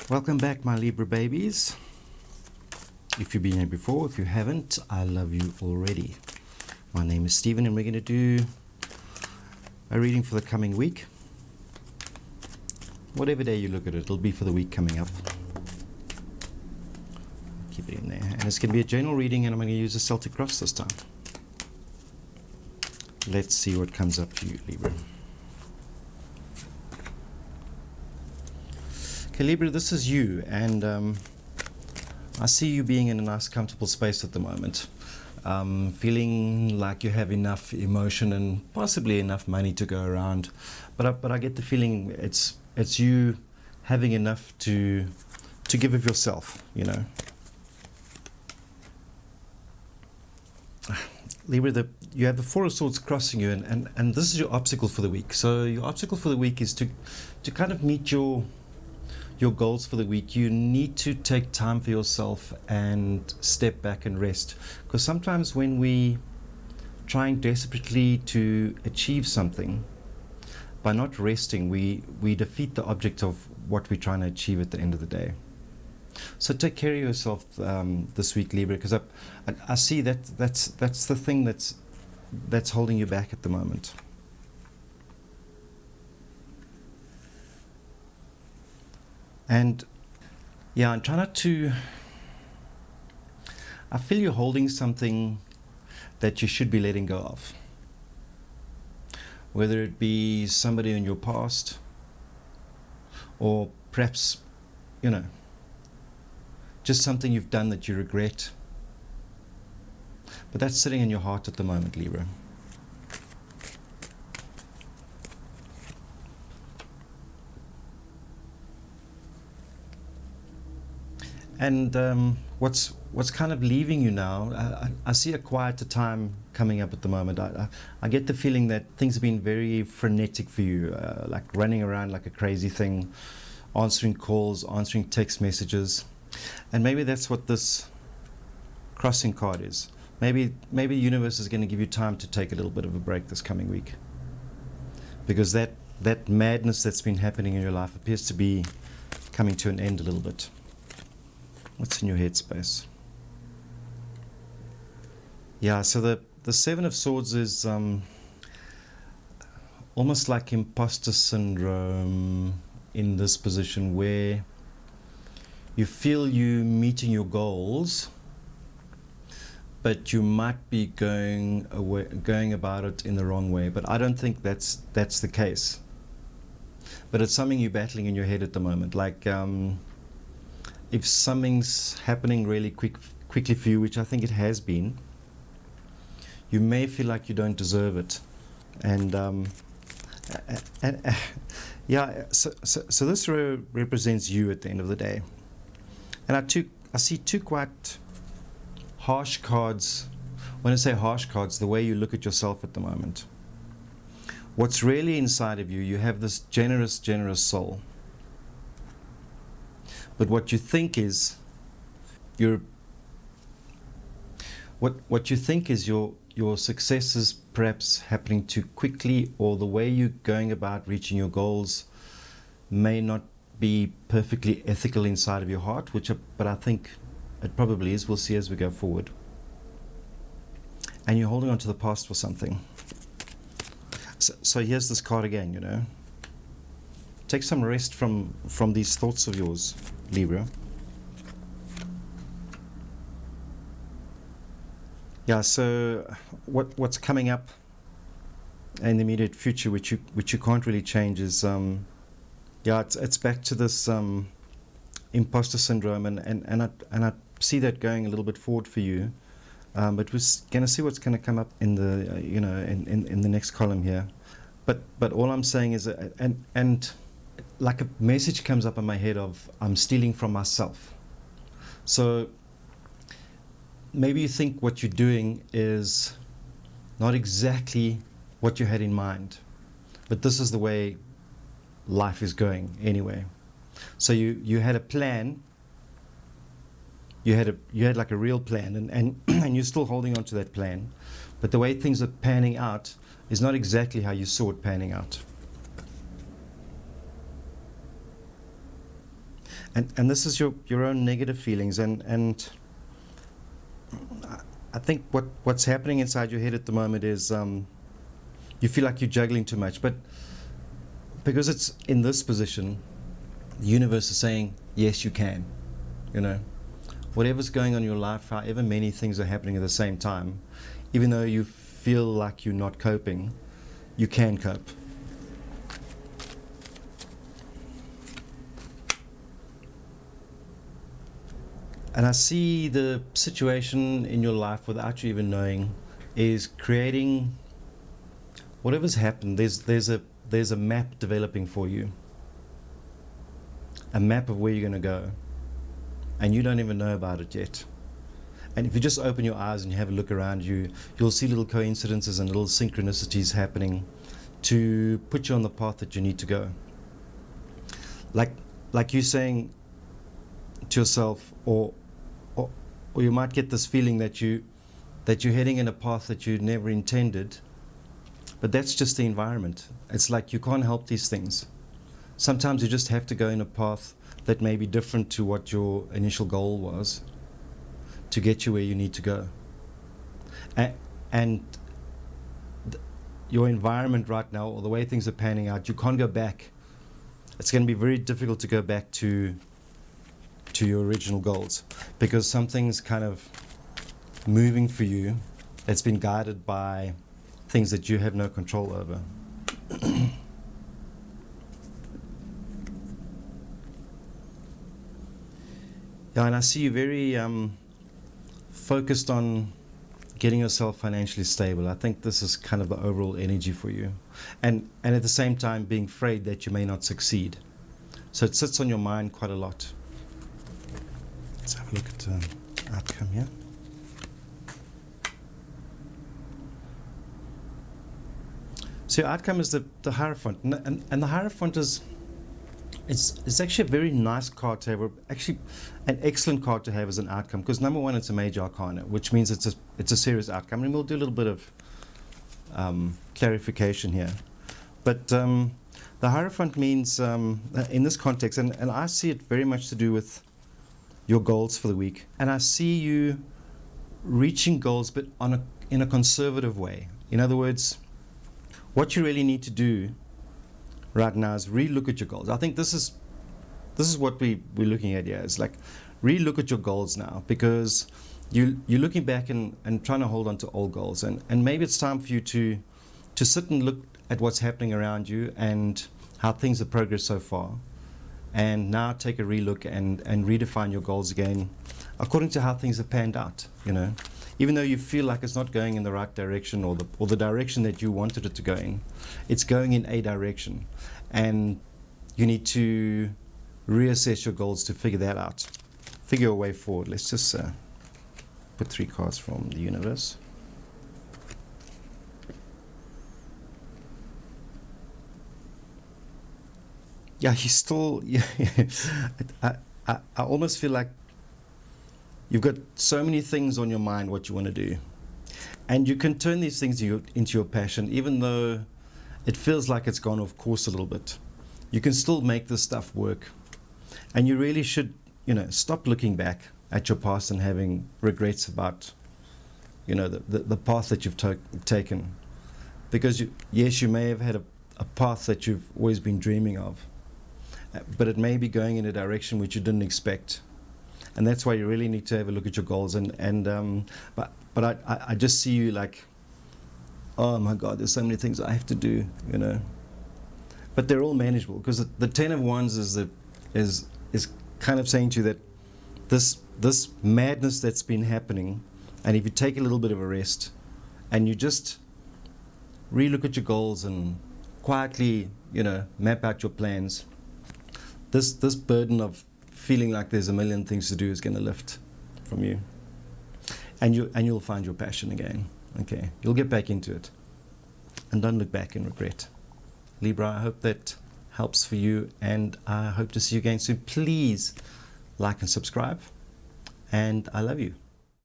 Welcome back, my Libra babies. If you've been here before, if you haven't, I love you already. My name is Stephen and we're going to do a reading for the coming week. Whatever day you look at it, it'll be for the week coming up. Keep it in there. And it's going to be a general reading, and I'm going to use a Celtic cross this time. Let's see what comes up for you, Libra. Okay, Libra, this is you, and I see you being in a nice, comfortable space at the moment, feeling like you have enough emotion and possibly enough money to go around, but I get the feeling it's you having enough to give of yourself, you know. Libra, you have the Four of Swords crossing you, and this is your obstacle for the week. So your obstacle for the week is to kind of meet your goals for the week. You need to take time for yourself and step back and rest, because sometimes when we trying desperately to achieve something, by not resting we defeat the object of what we're trying to achieve at the end of the day. So take care of yourself this week, Libra, because I see that's the thing that's holding you back at the moment. And yeah, I'm trying not to. I feel you're holding something that you should be letting go of. Whether it be somebody in your past, or perhaps, you know, just something you've done that you regret. But that's sitting in your heart at the moment, Libra. And what's kind of leaving you now, I see a quieter time coming up at the moment. I get the feeling that things have been very frenetic for you, like running around like a crazy thing, answering calls, answering text messages. And maybe that's what this crossing card is. Maybe the universe is going to give you time to take a little bit of a break this coming week, because that madness that's been happening in your life appears to be coming to an end a little bit. What's in your headspace? Yeah, so the Seven of Swords is almost like imposter syndrome in this position, where you feel you meeting your goals, but you might be going about it in the wrong way. But I don't think that's the case. But it's something you're battling in your head at the moment, like. If something's happening really quickly for you, which I think it has been, you may feel like you don't deserve it, and yeah. So this row represents you at the end of the day, and I see two quite harsh cards. When I say harsh cards, the way you look at yourself at the moment. What's really inside of you, you have this generous soul. But what you think is your success is perhaps happening too quickly, or the way you're going about reaching your goals may not be perfectly ethical inside of your heart, but I think it probably is. We'll see as we go forward. And you're holding on to the past for something. So here's this card again, you know. Take some rest from these thoughts of yours, Libra. Yeah, so what's coming up in the immediate future, which you can't really change, is yeah, it's back to this imposter syndrome, and I see that going a little bit forward for you. But we're going to see what's going to come up in the you know, in the next column here. But all I'm saying is and like a message comes up in my head of I'm stealing from myself. So maybe you think what you're doing is not exactly what you had in mind, but this is the way life is going anyway. So you had a plan, you had like a real plan, and and you're still holding on to that plan, but the way things are panning out is not exactly how you saw it panning out. And this is your own negative feelings, and I think what's happening inside your head at the moment is you feel like you're juggling too much, but because it's in this position, the universe is saying, yes, you can. You know, whatever's going on in your life, however many things are happening at the same time, even though you feel like you're not coping, you can cope. And I see the situation in your life without you even knowing is creating whatever's happened. There's a map developing for you, a map of where you're going to go, and you don't even know about it yet. And if you just open your eyes and you have a look around you, you'll see little coincidences and little synchronicities happening to put you on the path that you need to go. Like you saying to yourself, or you might get this feeling that you're heading in a path that you never intended, but that's just the environment. It's like you can't help these things. Sometimes you just have to go in a path that may be different to what your initial goal was to get you where you need to go. And your environment right now, or the way things are panning out, you can't go back. It's going to be very difficult to go back to your original goals, because something's kind of moving for you that's been guided by things that you have no control over. Yeah, and I see you very focused on getting yourself financially stable. I think this is kind of the overall energy for you, and at the same time being afraid that you may not succeed. So it sits on your mind quite a lot. Let's have a look at the outcome here. So your outcome is the Hierophant, and the Hierophant is it's actually a very nice card to have, actually an excellent card to have as an outcome, because number one, it's a major arcana, which means it's a serious outcome, and we'll do a little bit of clarification here. But the Hierophant means, in this context, and I see it very much to do with your goals for the week, and I see you reaching goals, but in a conservative way. In other words, what you really need to do right now is re-look at your goals. I think this is what we're looking at here. Is like re-look at your goals now, because you're looking back and trying to hold on to old goals, and maybe it's time for you to sit and look at what's happening around you and how things have progressed so far, and now take a re-look and redefine your goals again according to how things have panned out. You know, even though you feel like it's not going in the right direction, or the direction that you wanted it to go in, it's going in a direction, and you need to reassess your goals to figure that out, figure a way forward. Let's just put 3 cards from the universe. Yeah, he's still. Yeah, I almost feel like you've got so many things on your mind what you want to do, and you can turn these things into your passion, even though it feels like it's gone off course a little bit. You can still make this stuff work, and you really should, stop looking back at your past and having regrets about, the path that you've taken, because you may have had a path that you've always been dreaming of, but it may be going in a direction which you didn't expect. And that's why you really need to have a look at your goals. But I just see you like, oh my God, there's so many things I have to do, But they're all manageable, because the 10 of Wands is kind of saying to you that this madness that's been happening, and if you take a little bit of a rest, and you just re-look at your goals and quietly, map out your plans, this burden of feeling like there's a million things to do is going to lift from you, and you'll find your passion again. Okay, you'll get back into it, and don't look back and regret. Libra, I hope that helps for you, and I hope to see you again soon. Please like and subscribe, and I love you.